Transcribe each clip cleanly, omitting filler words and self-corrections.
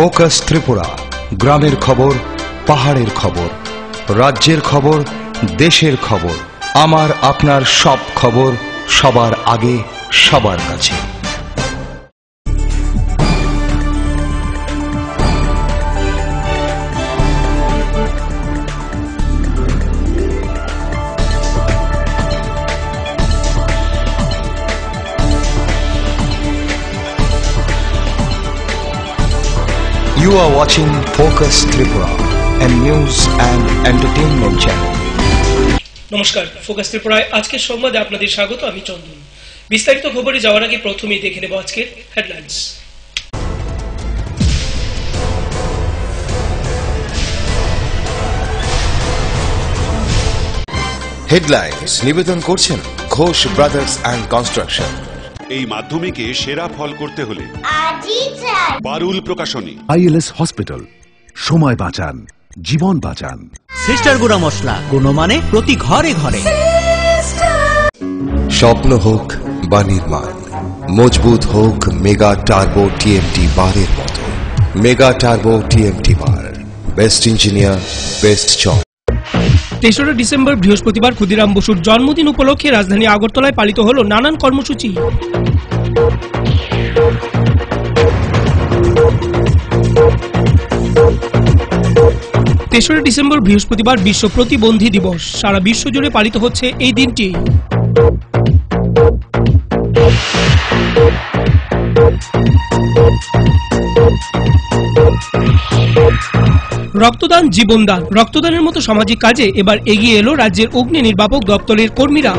Focus Tripura, গ্রামের খবর, পাহাড়ের খবর, রাজ্যের খবর, দেশের খবর, আমার আপনার সব খবর সবার আগে সবার কাছে। You are watching Focus Tripura, a news and entertainment channel. নমস্কার, ফোকাস ত্রিপুরায় আজকের সংবাদে আপনাদের স্বাগত। আমি চন্দন। বিস্তারিত খবরে যাওয়ার আগে প্রথমেই দেখে নেব আজকের হেডলাইন্স। হেডলাইন্স নিবেদন করছেন ঘোষ ব্রাদার্স অ্যান্ড কনস্ট্রাকশন। এই মাধ্যমিকে সেরা ফল করতে হলে পারুল প্রকাশনী। আইএলএস হসপিটাল, সময় বাঁচান, জীবন বাঁচান। সিস্টার গুঁড়া মশলা, গুণমানে প্রতি ঘরে ঘরে। স্বপ্ন হোক বা নির্মাণ, মজবুত হোক মেগা টার্বো টিএমটি বারের মতো। Mega turbo TMT bar, best engineer, best choice. ৩রা ডিসেম্বর বৃহস্পতিবার ক্ষুদিরাম বসুর জন্মদিন উপলক্ষে রাজধানী আগরতলায় পালিত হল নানান কর্মসূচি। তেসরা ডিসেম্বর বৃহস্পতিবার বিশ্ব প্রতিবন্ধী দিবস। সারা বিশ্ব জুড়ে পালিত হচ্ছে এই দিনটি। রক্তদান জীবনদান, রক্তদানের মতো সামাজিক কাজে এবার এগিয়ে এলো রাজ্যের অগ্নি নির্বাপক দপ্তরের কর্মীরা।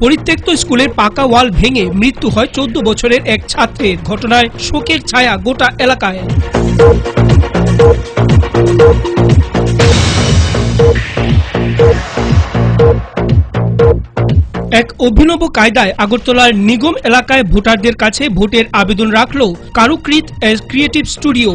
পরিত্যক্ত স্কুলের পাকা ওয়াল ভেঙে মৃত্যু হয় 14 বছরের এক ছাত্রের। ঘটনায় শোকের ছায়া গোটা এলাকায়। এক অভিনব কায়দায় আগরতলার নিগম এলাকায় ভোটারদের কাছে ভোটের আবেদন রাখল কারুকৃত ক্রিয়েটিভ স্টুডিও।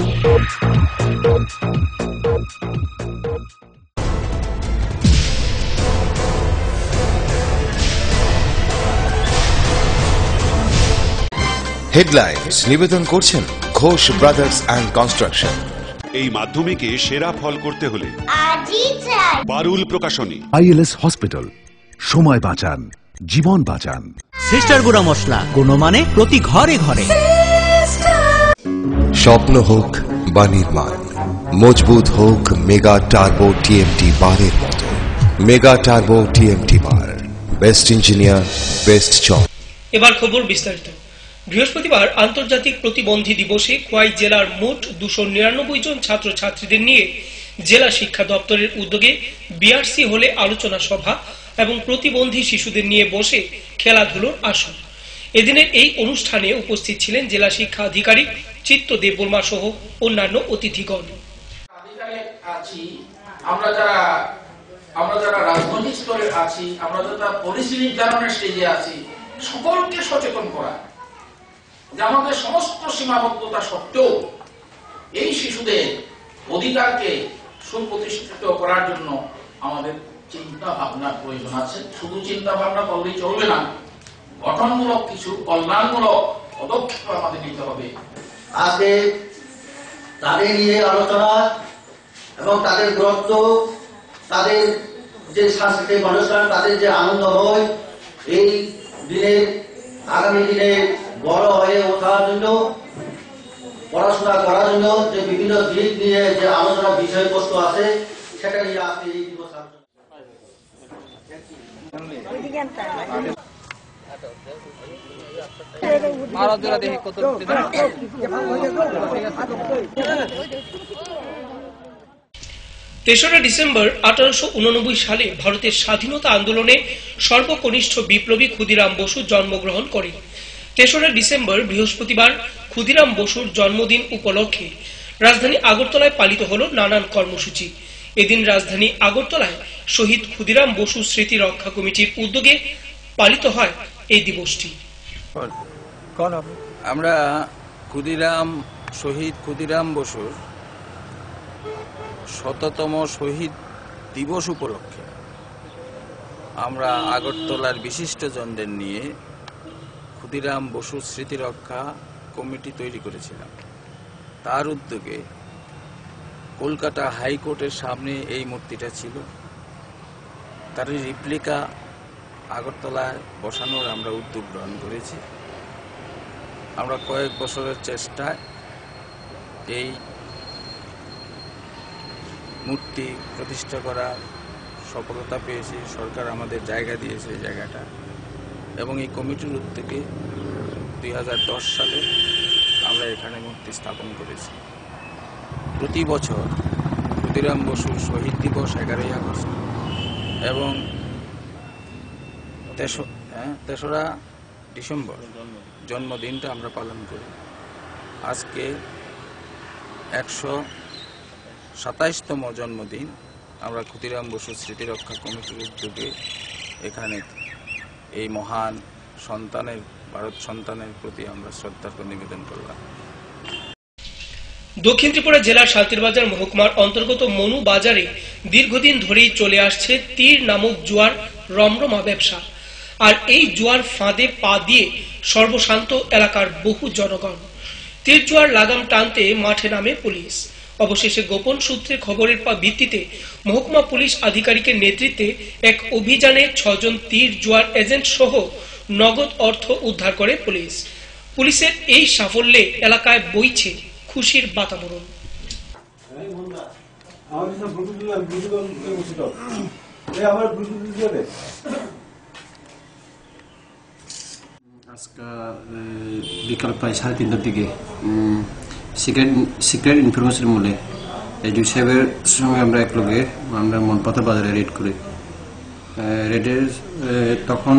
হেডলাইন্স নিবেদন করছেন ঘোষ ব্রাদার্স অ্যান্ড কনস্ট্রাকশন। এই মাধ্যমিকে সেরা ফল করতে হলে পারুল প্রকাশনী। আইএলএস হসপিটাল, সময় বাঁচান, জীবন বাঁচান। সিস্টার গুঁড়া মশলা, গুণমানে প্রতি ঘরে ঘরে। স্বপ্ন হোক বা নির্মাণ, মজবুত হোক মেগা টার্বো টিএমটি বারের মতো। Mega turbo TMT bar, best engineer, best choice. এবার খবর বিস্তারিত। বৃহস্পতিবার আন্তর্জাতিক প্রতিবন্ধী দিবসে খোয়াই জেলার মোট 299 জন ছাত্রছাত্রীদের নিয়ে জেলা শিক্ষা দপ্তরের উদ্যোগে বিআরসি হলে আলোচনা সভা এবং প্রতিবন্ধী শিশুদের নিয়ে বসে খেলাধুলোর আসর। এদিনের এই অনুষ্ঠানে উপস্থিত ছিলেন জেলা শিক্ষা আধিকারিক চিত্ত দেববর্মা সহ অন্যান্য অতিথিগণ। আমরা যারা রাজনৈতিক স্তরে আছি, আমরা যারা পলিসি নির্ধারণের স্টেজে আছি, সকলকে সচেতন করা যে আমাদের সমস্ত সীমাবদ্ধতা সত্ত্বেও এই শিশুদের অধিকারকে সুপ্রতিষ্ঠিত করার জন্য আমাদের চিন্তা ভাবনার প্রয়োজন আছে। শুধু চিন্তা ভাবনা করলেই চলবে না, গঠনমূলক কিছু কল্যাণমূলক পদক্ষেপ আমাদের নিতে হবে। আজকে তাদের নিয়ে আলোচনা এবং তাদের গুরুত্ব, তাদের যে সাংস্কৃতিক অনুষ্ঠান, তাদের যে আনন্দ হয়, এই দিনে আগামী দিনে বড় হয়ে ওঠার জন্য, পড়াশোনা করার জন্য যে বিভিন্ন দিক নিয়ে যে আলোচনা বিষয়বস্তু আছে, সেটা নিয়ে আজকে এই দিবস তেসরা ডিসেম্বর 1889 সালে ভারতের স্বাধীনতা আন্দোলনে সর্বকনিষ্ঠ বিপ্লবী ক্ষুদিরাম বসু জন্মগ্রহণ করেন। 3রা ডিসেম্বর বৃহস্পতিবার ক্ষুদিরাম বসুর জন্মদিন উপলক্ষে রাজধানী আগরতলায় পালিত হল নানান কর্মসূচি। এদিন রাজধানী আগরতলায় শহীদ ক্ষুদিরাম বসু স্মৃতি রক্ষা কমিটির উদ্যোগে পালিত হয় এই দিবসটি। আমরা শহীদ ক্ষুদিরাম বসুর 100তম শহীদ দিবস উপলক্ষে আমরা আগরতলার বিশিষ্টজনদের নিয়ে ক্ষুদিরাম বসু স্মৃতি রক্ষা কমিটি তৈরি করেছিলাম। তার উদ্যোগে কলকাতা হাইকোর্টের সামনে এই মূর্তিটা ছিল, তার রিপ্লিকা আগরতলায় বসানোর আমরা উদ্যোগ গ্রহণ করেছি। আমরা কয়েক বছরের চেষ্টায় এই মূর্তি প্রতিষ্ঠা করার সফলতা পেয়েছি। সরকার আমাদের জায়গা দিয়েছে এই জায়গাটা, এবং এই কমিটির উদ্যোগে 2010 সালে আমরা এখানে মূর্তি স্থাপন করেছি। প্রতি বছর ক্ষুদিরাম বসুর শহীদ দিবস 11ই আগস্ট এবং 3রা ডিসেম্বর জন্মদিনটা আমরা পালন করি। আজকে 127তম জন্মদিন আমরা ক্ষুদিরাম বসু স্মৃতি রক্ষা কমিটির উদ্যোগে এখানে এই মহান সন্তানের, ভারত সন্তানের প্রতি আমরা শ্রদ্ধার্ঘ নিবেদন করলাম। দক্ষিণ ত্রিপুরা জেলার শান্তিরবাজার মহকুমার অন্তর্গত মনু বাজারে দীর্ঘদিন ধরেই চলে আসছে তীর নামক জুয়ার রমরমা ব্যবসা। আর এই জুয়ার ফাঁদে পা দিয়ে সর্বশান্ত এলাকার বহু জনগণ। তীর জুয়ার লাগাম টানতে মাঠে নামে পুলিশ। অবশেষে গোপন সূত্রে খবরের ভিত্তিতে মহকুমা পুলিশ আধিকারিকের নেতৃত্বে এক অভিযানে 6 জন তীর জুয়ার এজেন্ট সহ নগদ অর্থ উদ্ধার করে পুলিশ। পুলিশের এই সাফল্যে এলাকায় বইছে খুশির বাতাবরণ। আজকে বিকাল প্রায় 3:30টার দিকে সিক্রেট ইনফরমেশন মূলে এডিও সাহেবের সঙ্গে আমরা একলগে আমরা মনপাথর বাজারে রেড করি। রেডের তখন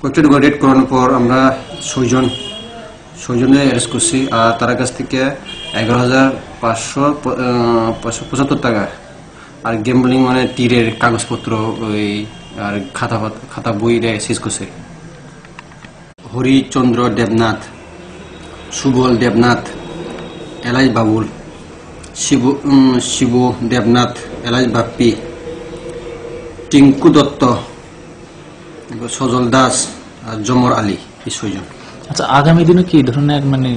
কয়েকটা দোকান রেড করানোর পর আমরা 6 জনের অ্যারেস্ট করছি। আর তার কাছ থেকে 11,575 টাকা আর গেমবলিং মানে তীরের কাগজপত্র ওই আর খাতা বই সিজ করছে। হরিচন্দ্র দেবনাথ, সুবল দেবনাথ, এলাই বাবুল, শিবু দেবনাথ, এলাই বাপ্পি, টিঙ্কু দত্ত, সজল দাস আর জমর আলী, এই 6 জন। আচ্ছা, আগামী দিনে কি ধরনের মানে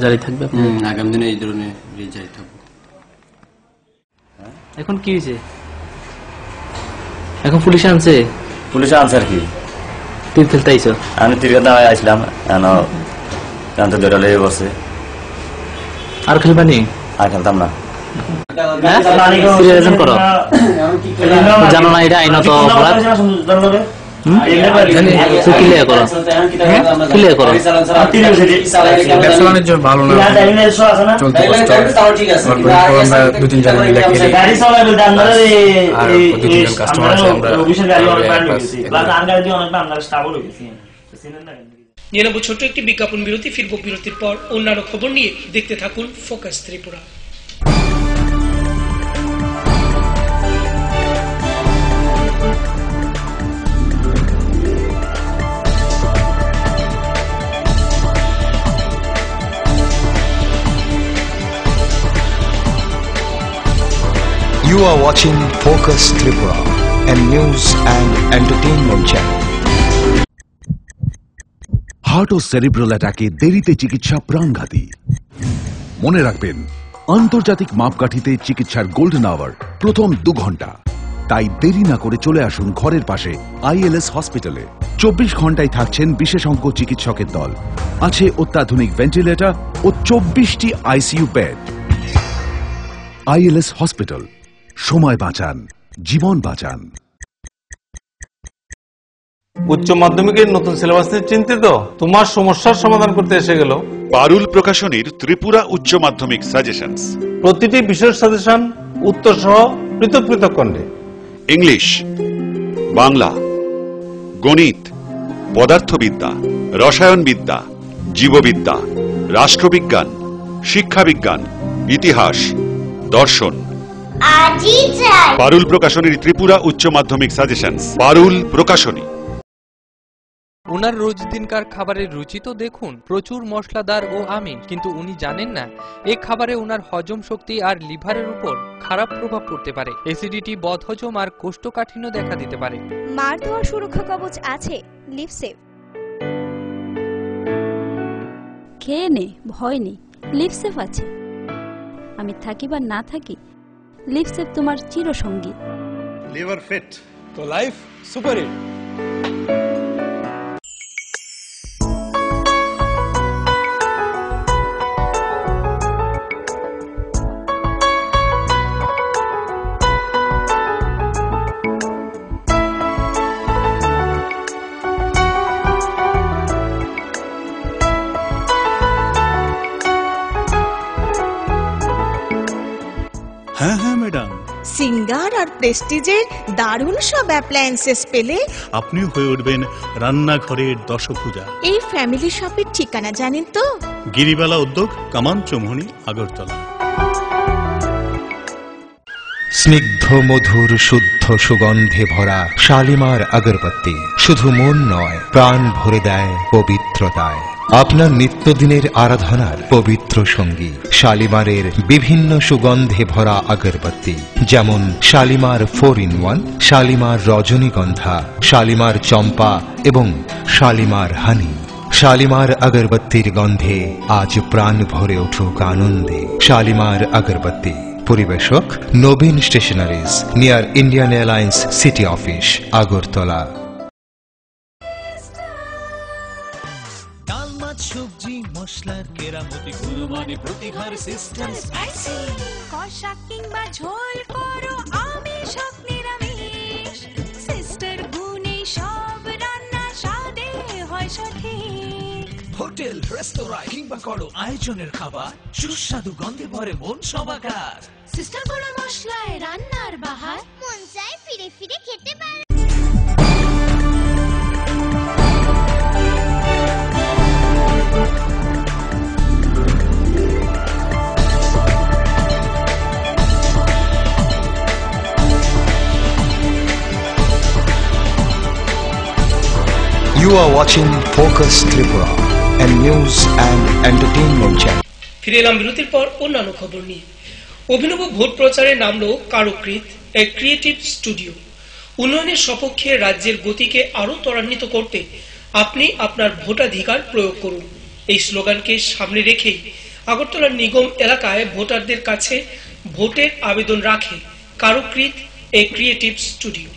জারি থাকবে? আগামী দিনে এই ধরনের জারি থাকবে। এখন কি হয়েছে? এখন পুলিশ আনছে আর কি তীর খেলতে আইছো? আমি তীর খেলতে আসলাম, দৌড়ালে বসে। আর খেলবানি? আর খেলতাম না। করো, জানো না এটা আইনত অপরাধ? ক্লিয়ার করো, ক্লিয়ার করো। ব্যবসা বাণিজ্য ভালো না, চলতে কষ্ট। আমরা 2-3 জন মিলে খেলি, আর 2-3 জন কাস্টমার আছে। আমরা 99 ছোট্ট একটি বিজ্ঞাপন বিরতি। ফিরব বিরতির পর অন্যান্য খবর নিয়ে। দেখতে থাকুন focus Tripura. You are watching Focus Tripura, a news and entertainment channel. Heart ও সেরিব্রাল অ্যাটাকে দেরিতে চিকিৎসা প্রাণঘাতী। মনে রাখবেন, আন্তর্জাতিক মাপকাঠিতে চিকিৎসার গোল্ডেন আওয়ার প্রথম 2 ঘন্টা। তাই দেরি না করে চলে আসুন ঘরের পাশে ILS হসপিটালে। 24 ঘন্টায় থাকছেন বিশেষজ্ঞ চিকিৎসকের দল। আছে অত্যাধুনিক ভেন্টিলেটর ও 24টি ICU বেড। ILS হসপিটাল, সময় বাঁচান, জীবন বাঁচান। উচ্চ মাধ্যমিকের নতুন সিলেবাস নিয়ে চিন্তিত? তোমার সমস্যার সমাধান করতে এসে গেল পারুল প্রকাশনীর ত্রিপুরা উচ্চ মাধ্যমিক সাজেশনস। প্রতিটি বিষয়ের সাজেশন উত্তর সহ পৃথক পৃথক খণ্ডে। ইংলিশ, বাংলা, গণিত, পদার্থবিদ্যা, রসায়নবিদ্যা, জীববিদ্যা, রাষ্ট্রবিজ্ঞান, শিক্ষাবিজ্ঞান, ইতিহাস, দর্শন। পারুল প্রকাশনীর ত্রিপুরা উচ্চ মাধ্যমিক সাজেশনস। পারুল প্রকাশনী। ওনার রোজ দিনকার খাবারের রুচি তো দেখুন, প্রচুর মশলাদার ও আমিষ, কিন্তু উনি জানেন না এই খাবারে ওনার হজম শক্তি আর লিভারের উপর খারাপ প্রভাব পড়তে পারে। অ্যাসিডিটি, বদহজম আর কোষ্ঠকাঠিন্য দেখা দিতে পারে। মার দেওয়া সুরক্ষা কবচ আছে লিভসেভ। খেয়ে নে, ভয় নেই, লিভসেভ আছে। আমি থাকি বা না থাকি, লিভসেভ তোমার চিরসঙ্গী। লিভার ফিট তো লাইফ সুপার হিট। হ্যাঁ হ্যাঁ ম্যাডাম, সিঙ্গার আর প্রেস্টিজের দারুণ সব অ্যাপ্লায়েন্সেস পেলে আপনিও হয়ে উঠবেন রান্নাঘরের দশভুজা। এই ফ্যামিলি শপের ঠিকানা জানেন তো? গিরিবালা উদ্যোগ, কামান চৌমুহনী, আগরতলা। স্নিগ্ধ মধুর শুদ্ধ সুগন্ধে ভরা শালিমার আগরবাতি শুধু মন নয়, প্রাণ ভরে দেয় পবিত্রতায়। আপনার নিত্যদিনের আরাধনার পবিত্র সঙ্গী শালিমারের বিভিন্ন সুগন্ধে ভরা আগরবাতি, যেমন শালিমার 4-in-1, শালিমার রজনীগন্ধা, শালিমার চম্পা এবং শালিমার হানি। শালিমার আগরবাতির গন্ধে আজ প্রাণ ভরে উঠুক আনন্দে। শালিমার আগরবাতি। পরিবেশক Nabin stationeries, near Indian Airlines city office, Agartala. ডাল, মাছ, সবজি, মশলার কেরামতি, গুণমানে প্রতিঘার সিস্টেম। স্পাইসি কষা কিংবা ঝোল করো আমিষ হোক নিরামিষ, সিস্টার গুণে সব রান্না স্বাদে হয় সঠিক। হোটেল, রেস্তোরাঁ কিংবা করো আয়োজনের খাবার, সুস্বাদু গন্ধে ভরে মন সবাকার। সিস্টার গুঁড়ো মশলায় রান্নার বাহার, মন চায় ফিরে ফিরে খেতে পারে। You are watching Focus Tripura, a news and entertainment channel. ফিরে এলাম বিরতির পর অন্যান্য খবর নিয়ে। অভিনব ভোট প্রচারে নামলো কারুকৃত, এক ক্রিয়েটিভ স্টুডিও। উন্নয়নের সপক্ষে রাজ্যের গতিকে আরো ত্বরান্বিত করতে আপনি আপনার ভোটাধিকার প্রয়োগ করুন, এই স্লোগানকে সামনে রেখেই আগরতলা নিগম এলাকায় ভোটারদের কাছে ভোটের আবেদন রাখে কারুকৃত, এক ক্রিয়েটিভ স্টুডিও।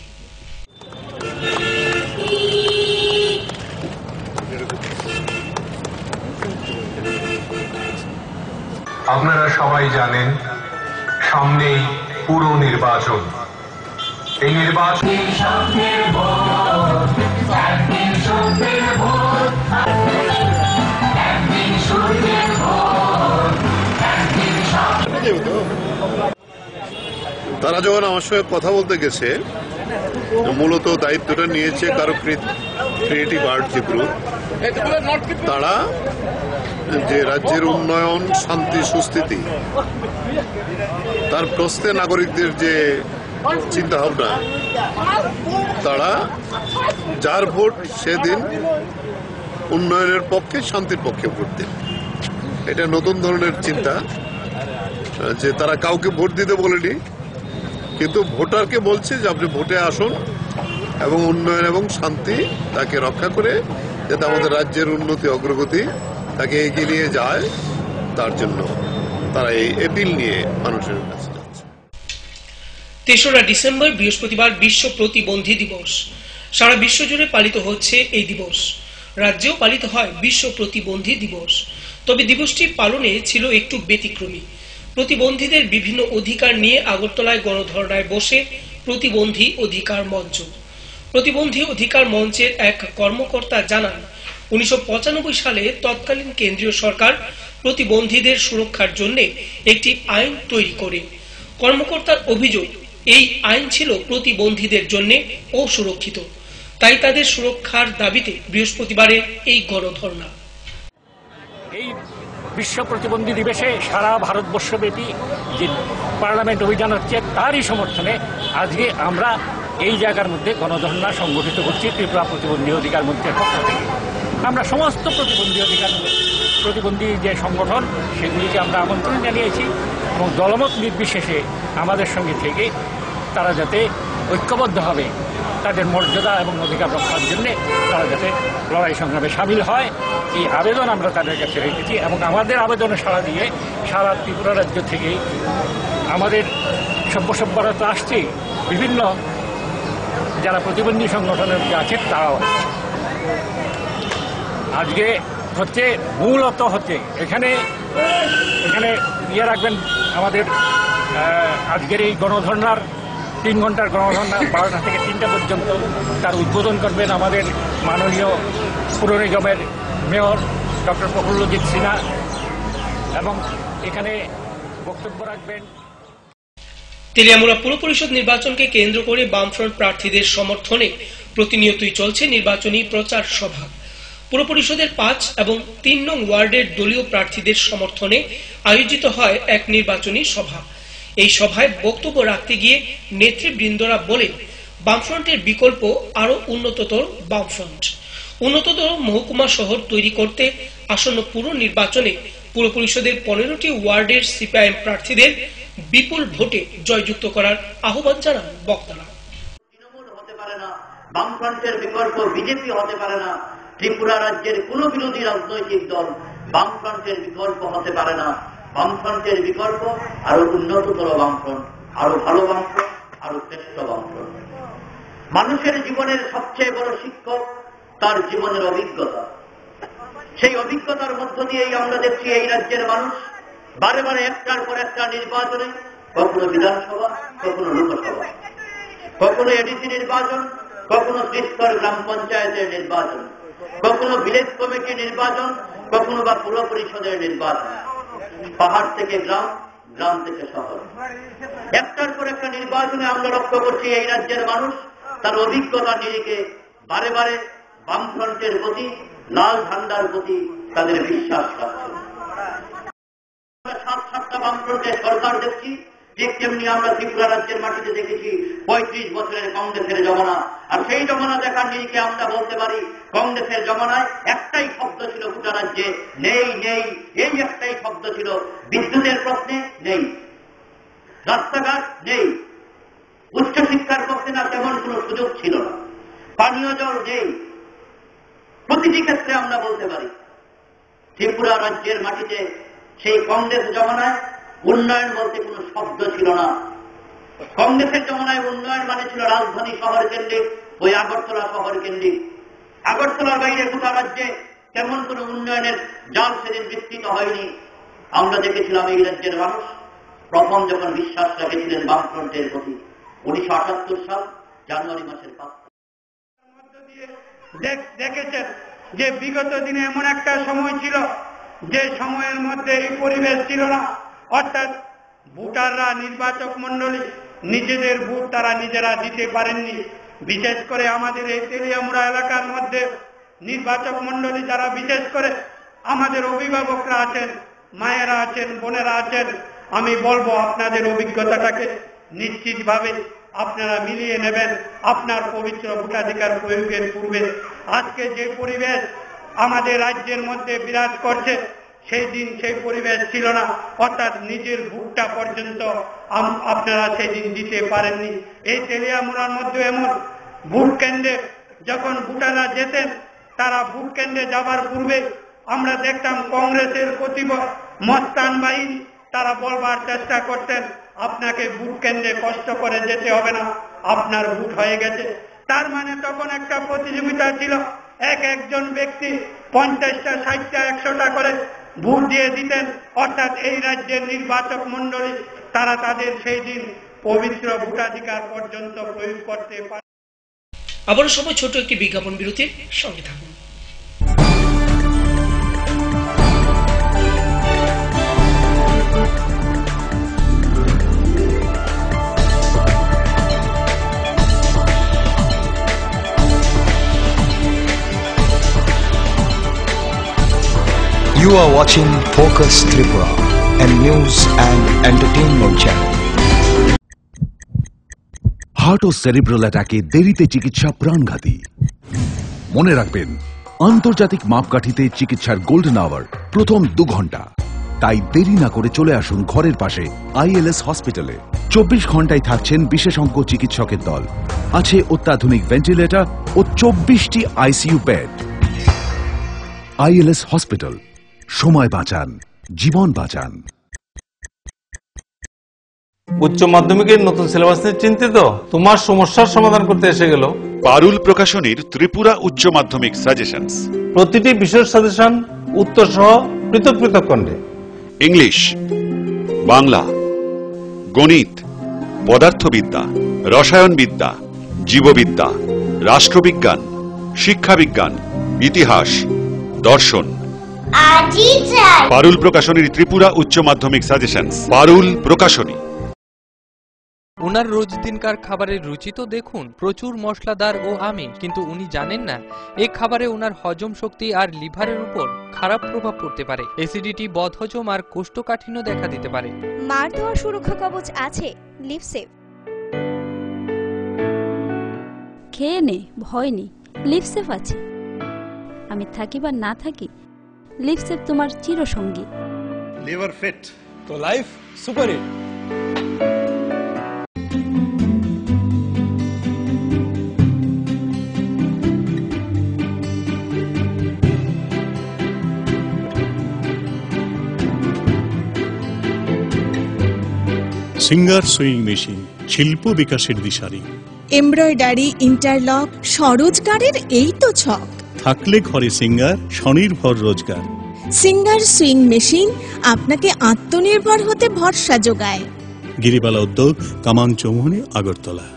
আপনারা সবাই জানেন সামনেই পুর নির্বাচন। এই নির্বাচন তারা যখন আমার সঙ্গে কথা বলতে গেছে, মূলত দায়িত্বটা নিয়েছে কারুকৃত ক্রিয়েটিভ আর্ট যে গ্রুপ, তারা যে রাজ্যের উন্নয়ন, শান্তি, সুস্থিতি, তার প্রশ্নে নাগরিকদের যে চিন্তা ভাবনা, তারা যার ভোট সেদিন উন্নয়নের পক্ষে, শান্তির পক্ষে ভোট দেন। এটা নতুন ধরনের চিন্তা, যে তারা কাউকে ভোট দিতে বলেনি, কিন্তু ভোটারকে বলছে যে আপনি ভোটে আসুন এবং উন্নয়ন এবং শান্তি তাকে রক্ষা করে যাতে আমাদের রাজ্যের উন্নতি, অগ্রগতি তাকে এগিয়ে নিয়ে যায়, তার জন্য তারা এই এপিল নিয়ে মানুষের কাছে যাচ্ছে। ৩রা ডিসেম্বর বৃহস্পতিবার বিশ্ব প্রতিবন্ধী দিবস। সারা বিশ্ব জুড়ে পালিত হচ্ছে এই দিবস। রাজ্যেও পালিত হয় বিশ্ব প্রতিবন্ধী দিবস। তবে দিবসটি পালনে ছিল একটু ব্যতিক্রমী। প্রতিবন্ধীদের বিভিন্ন অধিকার নিয়ে আগরতলায় গণধর্নায় বসে প্রতিবন্ধী অধিকার মঞ্চ। প্রতিবন্ধী অধিকার মঞ্চের এক কর্মকর্তা জানান, 1995 সালে তৎকালীন কেন্দ্রীয় সরকার প্রতিবন্ধীদের সুরক্ষার জন্য একটি আইন তৈরি করে। কর্মকর্তার অভিযোগ, এই আইন ছিল প্রতিবন্ধীদের জন্য অসুরক্ষিত, তাই তাদের সুরক্ষার দাবিতে বৃহস্পতিবারের এই গণধর্ণা। এই বিশ্ব প্রতিবন্ধী দিবসে সারা ভারতবর্ষব্যাপী যে পার্লামেন্ট অভিযান হচ্ছে, তারই সমর্থনে আজকে আমরা এই জায়গার মধ্যে গণধর্ণা সংগঠিত করছি ত্রিপুরা প্রতিবন্ধী অধিকার মঞ্চের পক্ষ থেকে। আমরা সমস্ত প্রতিবন্ধী যে সংগঠন সেগুলিকে আমরা আমন্ত্রণ জানিয়েছি এবং দলমত নির্বিশেষে আমাদের সঙ্গে থেকে তারা যাতে ঐক্যবদ্ধভাবে তাদের মর্যাদা এবং অধিকার রক্ষার জন্য তারা যাতে লড়াই সংগ্রামে সামিল হয়, এই আবেদন আমরা তাদের কাছে রেখেছি। এবং আমাদের আবেদনে সাড়া দিয়ে সারা ত্রিপুরা রাজ্য থেকে আমাদের সভ্যরা তো আসছেই, বিভিন্ন যারা প্রতিবন্ধী সংগঠনের আছেন তারাও আজকে হচ্ছে মূলত হচ্ছে এখানে রাখবেন আমাদের আজকের এই গণধর্ণার 3 ঘন্টার গণধর্ণা 12টা থেকে 3টা পর্যন্ত তার উদ্বোধন করবেন আমাদের মাননীয় পুর নিগমের মেয়র ডক্টর প্রফুল্লজিৎ সিনহা এবং এখানে বক্তব্য রাখবেন। তেলিয়ামুড়া পুর পরিষদ নির্বাচনকে কেন্দ্র করে বামফ্রন্ট প্রার্থীদের সমর্থনে প্রতিনিয়তই চলছে নির্বাচনী প্রচার সভা। পুর পরিষদের 5 এবং 3 নং ওয়ার্ডের দলীয় প্রার্থীদের সমর্থনে আয়োজিত হয় এক নির্বাচনী সভা। এই সভায় বক্তব্য রাখতে গিয়ে নেতৃবৃন্দরা বলেন, বামফ্রন্টের বিকল্প আরো উন্নততর বামফ্রন্ট। উন্নততর মহকুমা শহর তৈরি করতে আসন্ন পুর নির্বাচনে পুর পরিষদের 15টি ওয়ার্ডের সিপিআইএম প্রার্থীদের বিপুল ভোটে জয়যুক্ত করার আহ্বান জানান বক্তারা। তৃণমূল হতে পারে না, বামফ্রন্টের বিকল্প বিজেপি হতে পারে না, ত্রিপুরা রাজ্যের কোন বিরোধী রাজনৈতিক দল বামফ্রন্টের বিকল্প হতে পারে না। বামফ্রন্টের বিকল্প আরো উন্নততর বামফ্রন্ট, আরো ভালো বামফ্রন্ট, আরো শ্রেষ্ঠ বামফ্রন্ট। মানুষের জীবনের সবচেয়ে বড় শিক্ষক তার জীবনের অভিজ্ঞতা। সেই অভিজ্ঞতার মধ্য দিয়েই আমরা দেখছি এই রাজ্যের মানুষ বারে বারে একটার পর একটা নির্বাচনে, কখনো বিধানসভা, কখনো লোকসভা, কখনো এডিসি নির্বাচন, কখনো ত্রিস্তর গ্রাম পঞ্চায়েতের নির্বাচন, কখনো ভিলেজ কমিটি নির্বাচন, কখনো বা পুর পরিষদের নির্বাচন, পাহাড় থেকে গ্রাম, গ্রাম থেকে শহর, একটার পর একটা নির্বাচনে আমরা লক্ষ্য করছি এই রাজ্যের মানুষ তার অভিজ্ঞতার নিরিখে বারে বারে বামফ্রন্টের প্রতি, লাল ঝান্ডার প্রতি তাদের বিশ্বাস রাখছে। 7-7টা বামফ্রন্টের সরকার দেখছি, ঠিক তেমনি আমরা ত্রিপুরা রাজ্যের মাটিতে দেখেছি 35 বছরের কংগ্রেসের জমানা। আর সেই জমানা দেখার নিরিখে আমরা বলতে পারি, কংগ্রেসের জমানায় একটাই শব্দ ছিল গোটা রাজ্যে, নেই নেই। এই একটাই শব্দ ছিল, বিদ্যুতের প্রশ্নে নেই, রাস্তাঘাট নেই, উচ্চশিক্ষার প্রশ্নে না তেমন কোন সুযোগ ছিল না, পানীয় জল নেই। প্রতিটি ক্ষেত্রে আমরা বলতে পারি ত্রিপুরা রাজ্যের মাটিতে সেই কংগ্রেস জমানায় উন্নয়ন বলতে কোনো শব্দ ছিল না। কংগ্রেসের জমানায় উন্নয়ন মানে ছিল রাজধানী শহর কেন্দ্রিক, ওই আগরতলা শহর কেন্দ্রিক। আগরতলার বাইরে গোটা রাজ্যে তেমন কোনো উন্নয়নের জাল সেদিন বিস্তৃত হয়নি। আমরা দেখেছিলাম এই রাজ্যের মানুষ প্রথম যখন বিশ্বাস রেখেছিলেন বামফ্রন্টের প্রতি 1978 সাল জানুয়ারি মাসের 5 দেখেছেন যে বিগত দিনে এমন একটা সময় ছিল যে সময়ের মধ্যে এই পরিবেশ ছিল না, অর্থাৎ ভোটাররা, নির্বাচক মন্ডলী নিজেদের ভোট তারা নিজেরা দিতে পারেননি। বিশেষ করে আমাদের এই তেলিয়ামুড়া এলাকার মধ্যে নির্বাচক মন্ডলী যারা, বিশেষ করে আমাদের অভিভাবকরা আছেন, মায়েরা আছেন, বোনেরা আছেন, আমি বলবো আপনাদের অভিজ্ঞতাটাকে নিশ্চিতভাবে আপনারা মিলিয়ে নেবেন আপনার পবিত্র ভোটাধিকার প্রয়োগের পূর্বে। আজকে যে পরিবেশ আমাদের রাজ্যের মধ্যে বিরাজ করছে, সেই দিন সেই পরিবেশ ছিল না, অর্থাৎ নিজের ভোটটা পর্যন্ত আপনারা সেই দিন দিতে পারেননি। এই তেলিয়ামুড়ার মধ্যে এমন ভোট কেন্দ্রে যখন ভোটাররা যেতেন, তারা ভোট কেন্দ্রে যাবার পূর্বে আমরা দেখতাম কংগ্রেসের কতিপয় মস্তান বাহিনী তারা বলবার চেষ্টা করতেন, আপনাকে ভোট কেন্দ্রে কষ্ট করে যেতে হবে না, আপনার ভোট হয়ে গেছে। তার মানে তখন একটা প্রতিযোগিতা ছিল, একজন ব্যক্তি 50টা, 60টা, 100টা করে ভোট দিয়ে দিতেন, অর্থাৎ এই রাজ্যের নির্বাচক মন্ডলী তারা তাদের সেই দিন পবিত্র ভোটাধিকার পর্যন্ত প্রয়োগ করতে পারে। আবার সময় ছোট একটি বিজ্ঞাপন বিরতির সঙ্গে থাকুন। You are watching Focus Tripura, a news and entertainment channel. Heart ও সেরিব্রাল অ্যাটাকে দেরিতে চিকিৎসা প্রাণঘাতী। মনে রাখবেন, আন্তর্জাতিক মাপকাঠিতে চিকিৎসার গোল্ডেন আওয়ার প্রথম 2 ঘন্টা। তাই দেরি না করে চলে আসুন ঘরের পাশে ILS হসপিটালে। 24 ঘন্টায় থাকছেন বিশেষজ্ঞ চিকিৎসকের দল, আছে অত্যাধুনিক ভেন্টিলেটর ও 24টি ICU বেড। ILS হসপিটাল, সময় বাঁচান, জীবন বাঁচান। উচ্চ মাধ্যমিকের নতুন সিলেবাস নিয়ে চিন্তিত? তোমার সমস্যার সমাধান করতে এসে গেল পারুল প্রকাশনীর ত্রিপুরা উচ্চ মাধ্যমিক সাজেশনস। প্রতিটি বিষয়ের সাজেশন উত্তর সহ পৃথক পৃথক খণ্ডে। ইংলিশ, বাংলা, গণিত, পদার্থবিদ্যা, রসায়নবিদ্যা, জীববিদ্যা, রাষ্ট্রবিজ্ঞান, শিক্ষাবিজ্ঞান, ইতিহাস, দর্শন। পারুল প্রকাশনীর ত্রিপুরা উচ্চ মাধ্যমিক সাজেশনস। পারুল প্রকাশনী। ওনার রোজ দিনকার খাবারের রুচি তো দেখুন, প্রচুর মশলাদার ও আমিষ, কিন্তু উনি জানেন না এই খাবারে ওনার হজম শক্তি আর লিভারের উপর খারাপ প্রভাব পড়তে পারে। অ্যাসিডিটি, বদহজম আর কোষ্ঠকাঠিন্য দেখা দিতে পারে। মার দেওয়া সুরক্ষা কবচ আছে লিভসেভ। খেয়ে নে, ভয় নেই, লিভসেভ আছে। আমি থাকি বা না থাকি, লিভসেভ তোমার চিরসঙ্গী। লিভার ফিট তো life super hit. Singer sewing machine, শিল্প বিকাশের দিশারি। এমব্রয়ডারি, ইন্টারলক, স্বরোজগারের এই তো ছক। থাকলে ঘরে সিঙ্গার, স্বনির্ভর রোজগার। সিঙ্গার সুইং মেশিন আপনাকে আত্মনির্ভর হতে ভরসা যোগায়। গিরিবালা উদ্যোগ, কামাং চৌমুহনী, আগরতলা।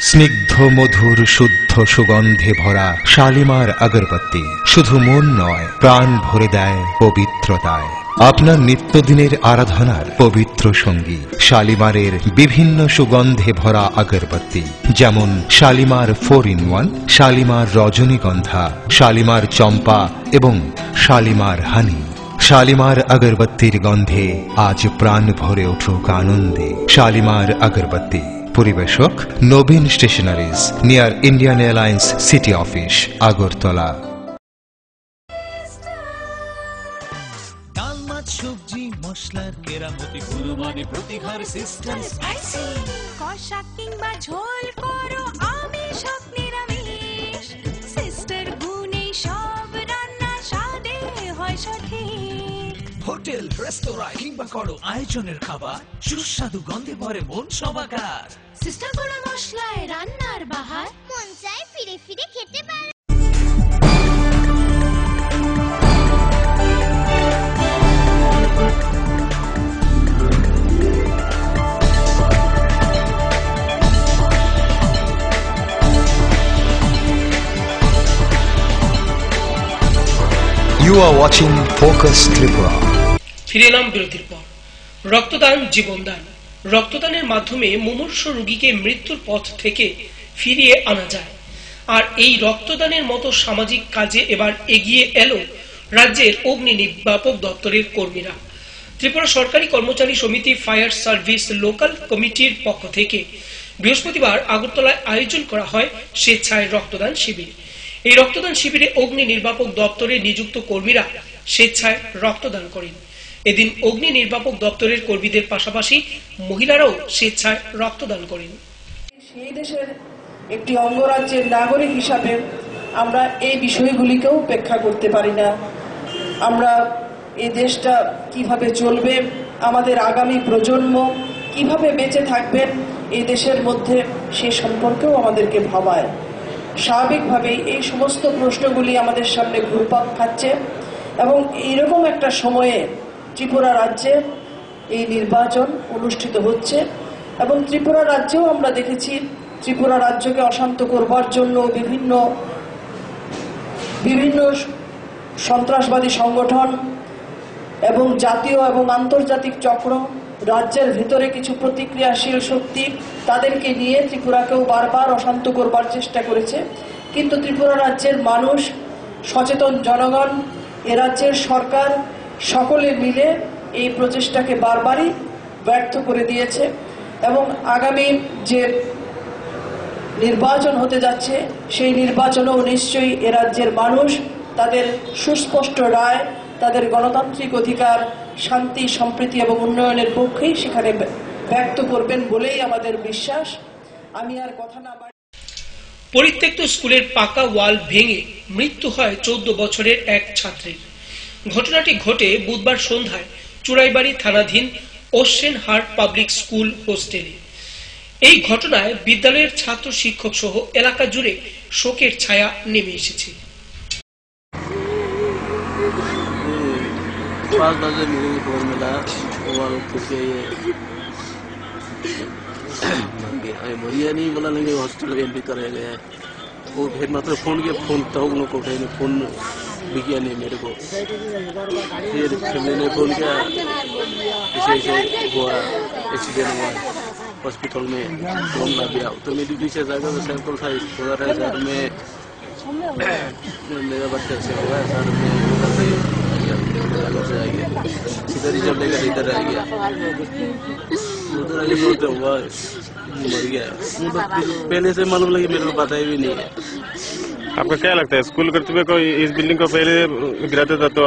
স্নিগ্ধ মধুর শুদ্ধ সুগন্ধে ভরা শালিমার আগরবাতি শুধু মন নয়, প্রাণ ভরে দেয় পবিত্রতায়। আপনার নিত্যদিনের আরাধনার পবিত্র সঙ্গী শালিমারের বিভিন্ন সুগন্ধে ভরা আগরবাতি, যেমন শালিমার 4-in-1, শালিমার রজনীগন্ধা, শালিমার চম্পা এবং শালিমার হানি। শালিমার আগরবাতির গন্ধে আজ প্রাণ ভরে উঠুক আনন্দে। শালিমার আগরবাতি। পরিবেশক Nabin stationeries, near Indian Airlines city office, Agartala. ডাল, মাছ, সবজি, মশলার কেরামতি, গুণমানে প্রতিঘর সিস্টেম স্পাইসি। কষা কিংবা ঝোল করো আমিষ হোক নিরামিষ, সিস্টার গুণে সব রান্না স্বাদে হয় সঠিক। হোটেল, রেস্তোরাঁ কিংবা করো আয়োজনের খাবার, সুস্বাদু গন্ধে ভরে মন সবাকার। সিস্টার গুণ মশলায় রান্নার বাহার, মন চায় ফিরে ফিরে খেতে পারে। You are watching Focus Tripura. ফিরে এলাম বিরতির পর। রক্তদান জীবনদান। রক্তদানের মাধ্যমে মুমূর্ষু রোগীকে মৃত্যুর পথ থেকে ফিরিয়ে আনা যায়। আর এই রক্তদানের মতো সামাজিক কাজে এবার এগিয়ে এলো রাজ্যের অগ্নি নির্বাপক দপ্তরের কর্মীরা। ত্রিপুরা সরকারি কর্মচারী সমিতি ফায়ার সার্ভিস লোকাল কমিটির পক্ষ থেকে বৃহস্পতিবার আগরতলায় আয়োজন করা হয় স্বেচ্ছায় রক্তদান শিবির। এই রক্তদান শিবিরে অগ্নি নির্বাপক দপ্তরে নিযুক্ত কর্মীরা স্বেচ্ছায় রক্তদান করেন। এদিন অগ্নি নির্বাপক দপ্তরের কর্মীদের পাশাপাশি মহিলারাও স্বেচ্ছায় রক্তদান করেন। সেই দেশের একটি অঙ্গরাজ্যের নাগরিক হিসাবে আমরা এই বিষয়গুলিকেও উপেক্ষা করতে পারি না। আমরা এই দেশটা কিভাবে চলবে, আমাদের আগামী প্রজন্ম কিভাবে বেঁচে থাকবেন এই দেশের মধ্যে, সে সম্পর্কেও আমাদেরকে ভাবায়। স্বাভাবিকভাবেই এই সমস্ত প্রশ্নগুলি আমাদের সামনে ঘুরপাক খাচ্ছে এবং এইরকম একটা সময়ে ত্রিপুরা রাজ্যে এই নির্বাচন অনুষ্ঠিত হচ্ছে এবং ত্রিপুরা রাজ্যেও আমরা দেখেছি ত্রিপুরা রাজ্যকে অশান্ত করবার জন্য বিভিন্ন সন্ত্রাসবাদী সংগঠন এবং জাতীয় এবং আন্তর্জাতিক চক্র, রাজ্যের ভিতরে কিছু প্রতিক্রিয়াশীল শক্তি, তাদেরকে নিয়ে ত্রিপুরাকেও বারবার অশান্ত করবার চেষ্টা করেছে। কিন্তু ত্রিপুরা রাজ্যের মানুষ, সচেতন জনগণ, এ রাজ্যের সরকার সকলে মিলে এই প্রচেষ্টাকে বারবারই ব্যর্থ করে দিয়েছে এবং আগামী যে নির্বাচন হতে যাচ্ছে সেই নির্বাচনেও নিশ্চয়ই এ রাজ্যের মানুষ তাদের সুস্পষ্ট রায়, তাদের গণতান্ত্রিক অধিকার, শান্তি, সম্প্রীতি এবং উন্নয়নের পক্ষেই সেখানে ব্যক্ত করবেন বলেই আমাদের বিশ্বাস। আমি আর কথা না বাড়ি। পরিত্যক্ত স্কুলের পাকা ওয়াল ভেঙে মৃত্যু হয় 14 বছরের এক ছাত্রীর। ঘটনাটি ঘটে বুধবার সন্ধ্যায় চুড়াইবাড়ি থানাধীন ওশেন হার্ট পাবলিক স্কুল হোস্টেলে। এই ঘটনায় বিদ্যালয়ের ছাত্র শিক্ষক সহ এলাকা জুড়ে শোকের ছায়া নেমে এসেছে। 5 बजे मुझे फोन मिला वॉल के मरिया नहीं बोला लेंगे हॉस्टल में भी करे गए वो फिर मतलब फोन तो उन लोग को फोन भी किया नहीं मेरे को। फिर मैंने फोन किया ऐसे हुआ एक्सीडेंट हुआ हॉस्पिटल में फोन ला दिया तो मेरी पीछे जाकर तो सैंपल था सर में मेरा बच्चा से हुआ सर में घर से आ गया इधर ही जब लेकर इधर आ गया उधर आगे बोलते हुआ मर गया। पहले से मालूम लगी मेरे को पता ही भी नहीं है। आपका क्या लगता है स्कूल कर्तव्य को इस बिल्डिंग को पहले गिराता था तो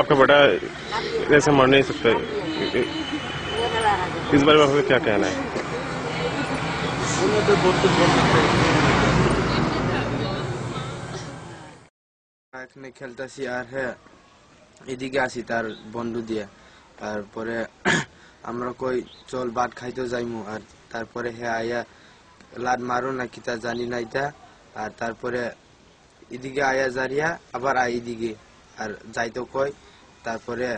आपका बेटा ऐसे मर नहीं सकता? इस बारे में आपका क्या कहना है? এখানে খেলতেছি আর হ্যাঁ এদিকে আসি তার বন্ধু দিয়ে তারপরে আমরা কই চল ভাত খাইতে যাইমু আর তারপরে হ্যাঁ আয়া লাদ মারো না কি তা জানি না এটা আর তারপরে এদিকে আয়া জারিয়া আবার আই এদিকে আর যাইতো কই তারপরে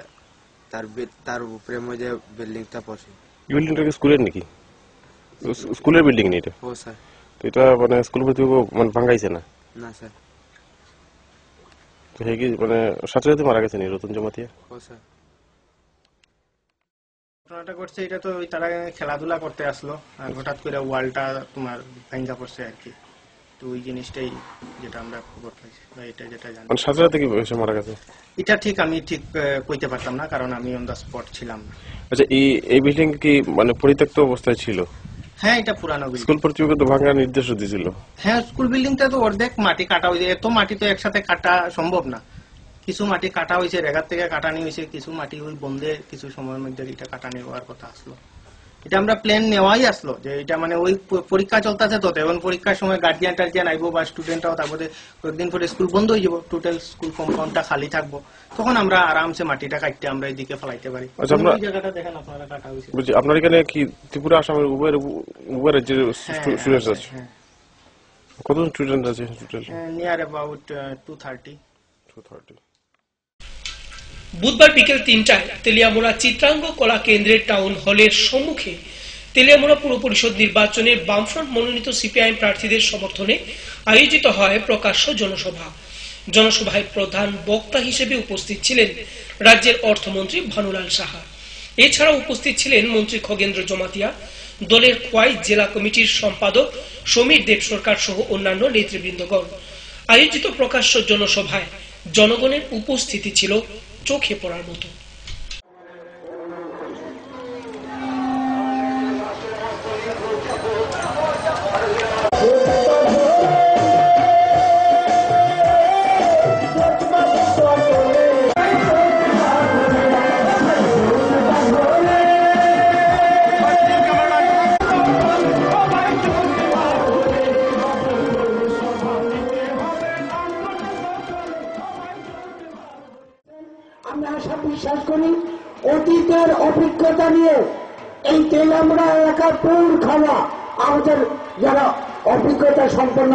তার উপরে মধ্যে বিল্ডিংটা পড়ছে। বিল্ডিংটা কি স্কুলের নাকি? স্কুলের বিল্ডিং নেই এটা? ও স্যার। তো এটা মানে স্কুল কর্তৃপক্ষ মানে ভাঙাইছে না? না স্যার। তো কি মানে সাথে সাথে মারা গেছে নি রতন জমাতিয়া? ও স্যার। ঘটনাটা ঘটছে এটা তো তারা খেলাধুলা করতে আসলো আর হঠাৎ করে ওয়ালটা তোমার ভাঙা পড়ছে আর কি। তো ওই জিনিসটাই যেটা আমরা খবর পাইছি বা এটা যেটা জানি। মানে সাথে সাথে কি এসে মারা গেছে? এটা ঠিক আমি ঠিক কইতে পারতাম না কারণ আমি অন দা স্পট ছিলাম না। আচ্ছা এই বিল্ডিং কি মানে পরিত্যক্ত অবস্থায় ছিল? হ্যাঁ এটা পুরানো বিল্ডিং। স্কুল কর্তৃপক্ষ তো ভাঙার নির্দেশ দিয়েছিল। হ্যাঁ স্কুল বিল্ডিংটা তো অর্ধেক মাটি কাটা হয়েছে, এত মাটি তো একসাথে কাটা সম্ভব না। কিছু মাটি কাটা হয়েছে, রেগার থেকে কাটানি হয়েছে, কিছু মাটি ওই বন্ধে কিছু সময়ের মধ্যে এটা কাটা নেওয়ার কথা আসলো। এটা আমরা প্ল্যান নেওয়াই আসলো যে এটা মানে ওই পরীক্ষা চলতেছে তো এখন পরীক্ষার সময় গার্ডিয়ান টার্জিয়ান আইবো বা স্টুডেন্টরাও তারপরে কয়েকদিন পরে স্কুল বন্ধ হয়ে যাবো, টোটাল স্কুল কম্পাউন্ডটা খালি থাকবো, তখন আমরা আরামসে মাটিটা কাটতে আমরা এইদিকে ফেলাইতে পারি। এই জায়গাটা দেখেন আপনারা কাটা হয়েছে। বুঝছি আপনার এখানে কি ত্রিপুরা আসামের উভয় রাজ্যের স্টুডেন্টস আছে? কতজন স্টুডেন্ট আছে টোটাল? Near about 230। বুধবার বিকেল 3টায় তেলিয়ামুড়া চিত্রাঙ্গ কলা কেন্দ্রের টাউন হলের সম্মুখে তেলিয়ামুড়া পুর পরিষদ নির্বাচনে বামফ্রন্ট মনোনীত সিপিআইএম প্রার্থীদের সমর্থনে আয়োজিত হয় প্রকাশ্য জনসভা। জনসভায় প্রধান বক্তা হিসেবে উপস্থিত ছিলেন রাজ্যের অর্থমন্ত্রী ভানুলাল সাহা। এছাড়া উপস্থিত ছিলেন মন্ত্রী খগেন্দ্র জমাতিয়া, দলের খোয়াই জেলা কমিটির সম্পাদক সমীর দেব সরকার সহ অন্যান্য নেতৃবৃন্দগণ। আয়োজিত প্রকাশ্য জনসভায় জনগণের উপস্থিতি ছিল চোখে পড়ার মতো। বিশ্বাস করি অতীতের অভিজ্ঞতা নিয়ে এই তেলামুড়া এলাকার পুর খাওয়া আমাদের যারা অভিজ্ঞতা সম্পন্ন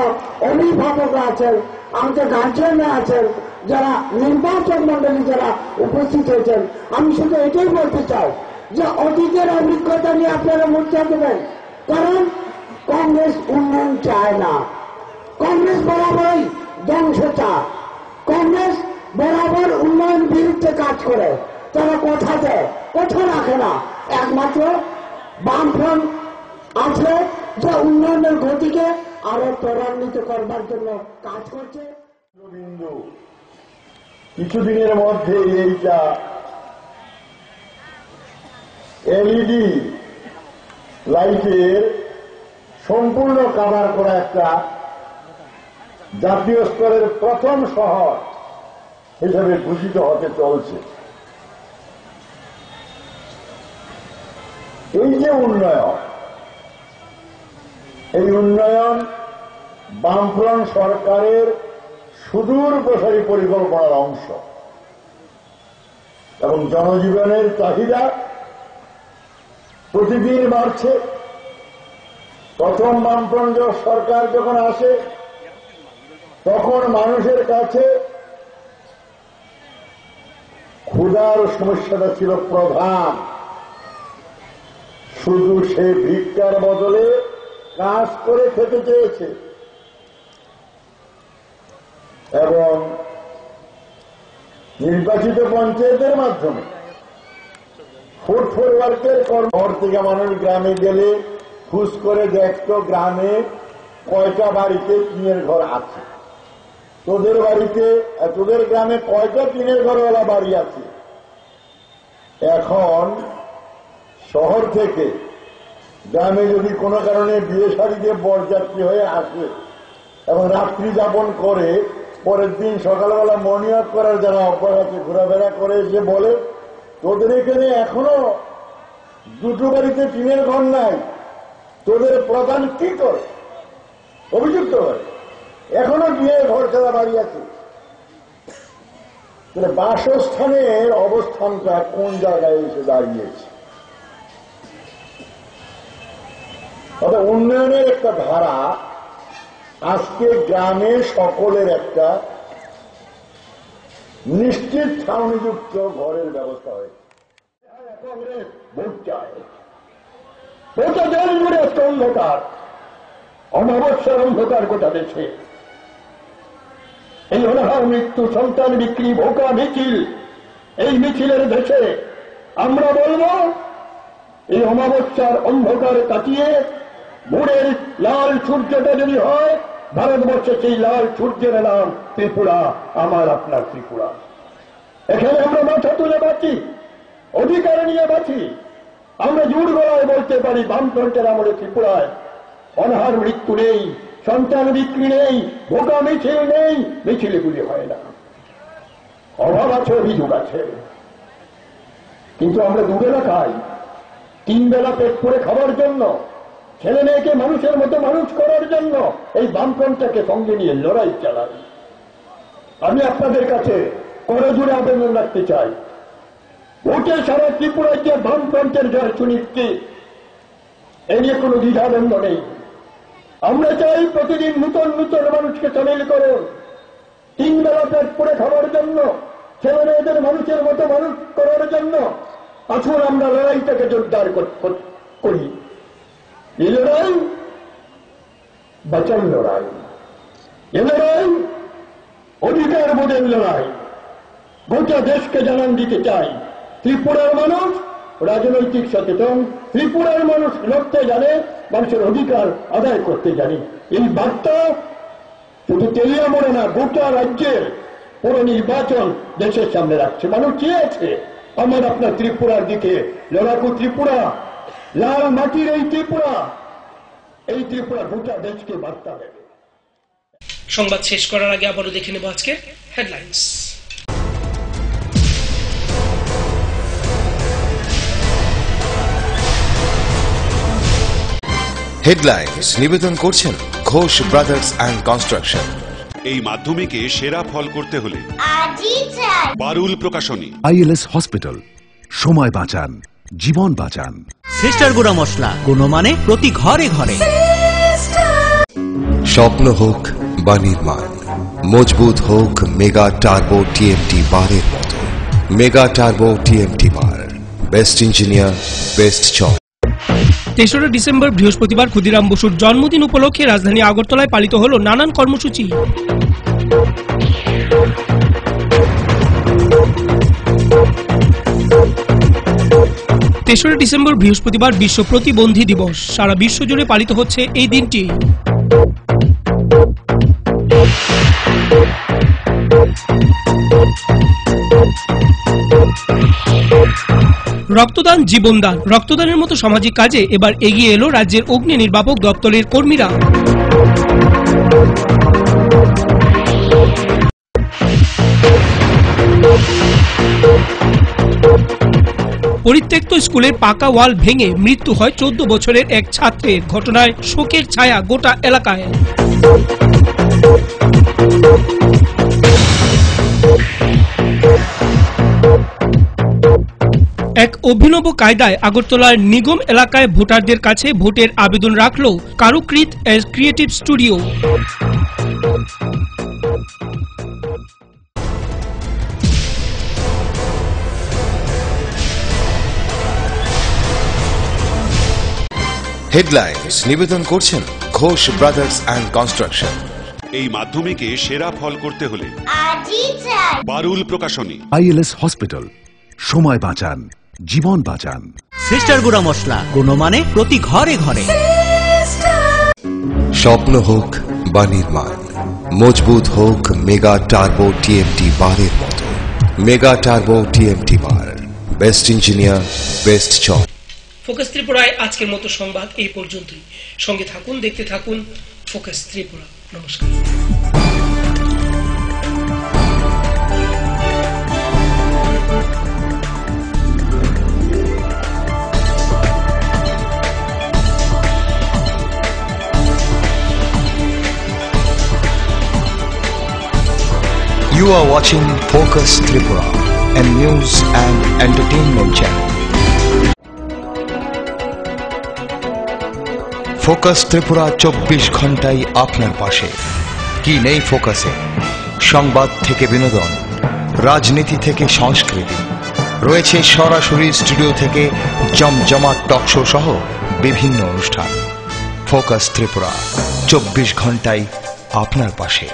অভিভাবকরা আছেন, আমাদের গার্জিয়ানরা আছেন, যারা নির্বাচন মন্ডলী যারা উপস্থিত হয়েছেন, আমি শুধু এটাই বলতে চাই যে অতীতের অভিজ্ঞতা নিয়ে আপনারা মোর্চা দেবেন, কারণ কংগ্রেস উন্নয়ন চায় না, কংগ্রেস বরাবরই ধ্বংস চায়, কংগ্রেস বরাবর উন্নয়ন বিরুদ্ধে কাজ করে, তারা কথা দেয় কথা রাখে না, একমাত্র বামফ্রন্ট আছে যে উন্নয়নের গতিকে আরো ত্বরান্বিত করবার জন্য কাজ করছে। কিছুদিনের মধ্যে এইটা এলইডি লাইটের সম্পূর্ণ কাভার করা একটা জাতীয় স্তরের প্রথম শহর হিসেবে ঘোষিত হতে চলছে। এই যে উন্নয়ন, এই উন্নয়ন বামফ্রন্ট সরকারের সুদূর প্রসারী পরিকল্পনার অংশ এবং জনজীবনের চাহিদা প্রতিদিন বাড়ছে। প্রথম বামফ্রন্ট সরকার যখন আসে তখন মানুষের কাছে ক্ষুধার সমস্যাটা ছিল প্রধান। শুধু সে ভিক্ষার বদলে কাজ করে খেতে চেয়েছে এবং নির্বাচিত পঞ্চায়েতের মাধ্যমে ফুড ফরওয়ার্কের ঘর থেকে মানুষ গ্রামে গেলে খুঁজ করে দেখতো গ্রামে কয়টা বাড়িতে টিনের ঘর আছে, তোদের বাড়িতে তোদের গ্রামে কয়টা টিনের ঘরওয়ালা বাড়ি আছে। এখন শহর থেকে গ্রামে যদি কোনো কারণে বিয়ে শাড়িতে বরযাত্রী হয়ে আসে এবং রাত্রি যাপন করে পরের দিন সকালবেলা মর্নিং ওয়াক করার যারা অভ্যাস আছে ঘোরাফেরা করে এসে বলে তোদের এখানে এখনো দুটো বাড়িতে টিনের ঘর নাই, তোদের প্রধান কি করে অভিযুক্ত হয়, এখনো টিনের ঘর ছাড়া বাড়ি আছে। বাসস্থানের অবস্থানটা কোন জায়গায় এসে দাঁড়িয়েছে। অর্থাৎ উন্নয়নের একটা ধারা আজকে গ্রামে সকলের একটা নিশ্চিত ছাউনিযুক্ত ঘরের ব্যবস্থা হয়েছে। ভোট চায়, গোটা দেশ জুড়ে একটা অন্ধকার, অমাবস্যার অন্ধকার গোটা দেশে। এই অনাহার মৃত্যু, সন্তান বিক্রি, ভোকা মিছিল, এই মিছিলের দেশে আমরা বলব এই অমাবস্যার অন্ধকার কাটিয়ে ভোরের লাল সূর্যটা যদি হয়, ভারতবর্ষে সেই লাল সূর্যের নাম ত্রিপুরা, আমার আপনার ত্রিপুরা। এখানে আমরা মাথা তুলে বাঁচি, অধিকার নিয়ে বাঁচি। আমরা জোর গলায় বলতে পারি বামফ্রন্টের আমলে ত্রিপুরায় অনাহার মৃত্যু নেই, সন্তান বিক্রি নেই, ভোকা মিছিল নেই, মিছিলগুলি হয় না। অভাব আছে, অভিযোগ আছে, কিন্তু আমরা দুবেলা খাই, তিন বেলা পেট করে খাবার জন্য, ছেলে মেয়েকে মানুষের মতো মানুষ করার জন্য এই বামফ্রন্টটাকে সঙ্গে নিয়ে লড়াই চালাই। আমি আপনাদের কাছে করজোড়ে আবেদন রাখতে চাই, ভোটে সারা ত্রিপুরায় যে বামফ্রন্টের জয় সুনিশ্চিত, এ নিয়ে কোনো দ্বিধাদ্বন্দ্ব নেই। আমরা চাই প্রতিদিন নূতন নূতন মানুষকে সামিল করুন, তিন বেলা পেট করে খাওয়ার জন্য, ছেলে মেয়েদের মানুষের মতো মানুষ করার জন্য। আসুন আমরা লড়াইটাকে জোরদার করি। এই লড়াই বাঁচার লড়াই, এ লড়াই অধিকার বোধের লড়াই। গোটা দেশকে জানান দিতে চাই, ত্রিপুরার মানুষ রাজনৈতিক সচেতন, ত্রিপুরার মানুষ লড়তে জানে, মানুষের অধিকার আদায় করতে জানে। এই বার্তা শুধু তেলিয়ামোড়ে না, গোটা রাজ্যের পুরো নির্বাচন দেশের সামনে রাখছে। মানুষ চেয়েছে আমার আপনার ত্রিপুরার দিকে, লড়াকু ত্রিপুরা, লাল মাটির এই ত্রিপুরা, এই ত্রিপুরা গোটা দেশকে বার্তা দেবে। সংবাদ শেষ করার আগে আবারও দেখে নেব আজকের হেডলাইন্স। হেডলাইন্স নিবেদন করছেন ঘোষ ব্রাদার্স অ্যান্ড কনস্ট্রাকশন। এই মাধ্যমিকে সেরা ফল করতে হলে পারুল প্রকাশনী। আইএলএস হসপিটাল, সময় বাঁচান, জীবন বাঁচান। সিস্টার গুঁড়া মশলা, গুণমানে প্রতি ঘরে ঘরে। স্বপ্ন হোক বা নির্মাণ, মজবুত হোক মেগা টার্বো টিএমটি বারের মতো। Mega turbo TMT bar, best engineer, best choice. ৩রা ডিসেম্বর বৃহস্পতিবার ক্ষুদিরাম বসুর জন্মদিন উপলক্ষে রাজধানী আগরতলায় পালিত হল নানান কর্মসূচি। ৩রা ডিসেম্বর বৃহস্পতিবার বিশ্ব প্রতিবন্ধী দিবস। সারা বিশ্ব জুড়ে পালিত হচ্ছে এই দিনটি। রক্তদান জীবনদান। রক্তদানের মতো সামাজিক কাজে এবার এগিয়ে এলো রাজ্যের অগ্নি নির্বাপক দপ্তরের কর্মীরা। পরিত্যক্ত স্কুলের পাকা ওয়াল ভেঙে মৃত্যু হয় 14 বছরের এক ছাত্রের। ঘটনায় শোকের ছায়া গোটা এলাকায়। এক অভিনব কায়দায় আগরতলার নিগম এলাকায় ভোটারদের কাছে ভোটের আবেদন রাখল কারুকৃত ক্রিয়েটিভ স্টুডিও। হেডলাইন্স নিবেদন করছেন ঘোষ ব্রাদার্স অ্যান্ড কনস্ট্রাকশন। এই মাধ্যমিকে সেরা ফল করতে হলে পারুল প্রকাশনী। আইএলএস হসপিটাল, সময় বাঁচান, জীবন বাঁচান। সিস্টার গুঁড়া মশলা, গুণমানে প্রতি ঘরে ঘরে। স্বপ্ন হোক বা নির্মাণ, মজবুত হোক মেগা টার্বো টিএমটি বারের মতো। Mega turbo TMT bar, best engineer, best চক। ফোকাস ত্রিপুরায় আজকের মতো সংবাদ এই পর্যন্তই। সঙ্গে থাকুন, দেখতে থাকুন ফোকাস ত্রিপুরা। নমস্কার। You are watching Focus Tripura, a news and entertainment channel. Focus Tripura 24 ঘন্টাই আপনার পাশে। কি নেই ফোকাসে? সংবাদ থেকে বিনোদন, রাজনীতি থেকে সংস্কৃতি, রয়েছে সরাসরি স্টুডিও থেকে জমজমাট টক শো সহ বিভিন্ন অনুষ্ঠান। ফোকাস ত্রিপুরা 24 ঘন্টাই আপনার পাশে।